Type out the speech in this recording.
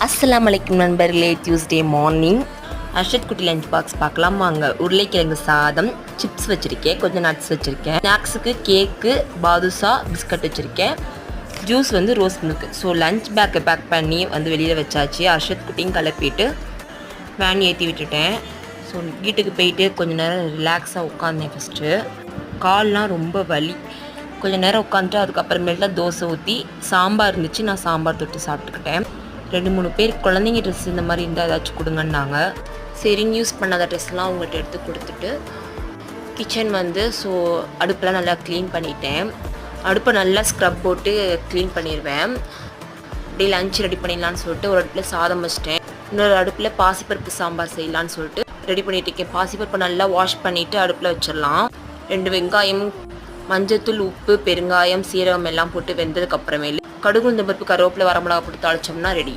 அஸ்ஸலாமு அலைக்கும் நண்பர்களே. டியூஸ்டே மார்னிங் அர்ஷத் குட்டி லஞ்ச் பாக்ஸ் பார்க்கலாம் வாங்க. உருளைக்கிழங்கு சாதம், சிப்ஸ் வச்சுருக்கேன், கொஞ்சம் நட்ஸ் வச்சுருக்கேன். ஸ்நாக்ஸுக்கு கேக்கு, பாதுஷா, பிஸ்கட் வச்சுருக்கேன். ஜூஸ் வந்து ரோஸ் மில்க். ஸோ லஞ்ச் பேக்கை பேக் பண்ணி வந்து வெளியில் வச்சாச்சு. அர்ஷத் குட்டியும் கிளப்பிட்டு வேன் ஏற்றி விட்டுட்டேன். ஸோ வீட்டுக்கு போயிட்டு கொஞ்சம் நேரம் ரிலாக்ஸாக உட்காந்தேன். ஃபஸ்ட்டு கால்லாம் ரொம்ப வலி. கொஞ்சம் நேரம் உட்காந்துட்டு அதுக்கப்புறமேட்டு தான் தோசை ஊற்றி சாம்பார் இருந்துச்சு. நான் சாம்பார் தொட்டு சாப்பிட்டுக்கிட்டேன். 2-3 பேர் குழந்தைங்க ட்ரெஸ் இந்த மாதிரி இருந்தால் ஏதாச்சும் கொடுங்கன்னாங்க. சரின்னு யூஸ் பண்ணாத ட்ரெஸ்லாம் அவங்கள்ட்ட எடுத்து கொடுத்துட்டு கிச்சன் வந்து அடுப்பெலாம் நல்லா க்ளீன் பண்ணிட்டேன். அடுப்பை நல்லா ஸ்க்ரப் போட்டு க்ளீன் பண்ணிடுவேன். அப்படியே லஞ்ச் ரெடி பண்ணிடலான்னு சொல்லிட்டு ஒரு அடுப்பில் சாதம் வச்சிட்டேன். இன்னொரு அடுப்பில் பாசிப்பருப்பு சாம்பார் செய்யலான்னு சொல்லிட்டு ரெடி பண்ணிட்டு இருக்கேன். பாசிப்பருப்பை நல்லா வாஷ் பண்ணிவிட்டு அடுப்பில் வச்சிடலாம். 2 வெங்காயம், மஞ்சத்தூள், உப்பு, பெருங்காயம், சீரகம் எல்லாம் போட்டு வெந்ததுக்கப்புறமேலு கடுகு, உளுந்தம்பருப்பு, கருவேப்பிலை, வரமிளகா போட்டு தாளிச்சோம்னா ரெடி.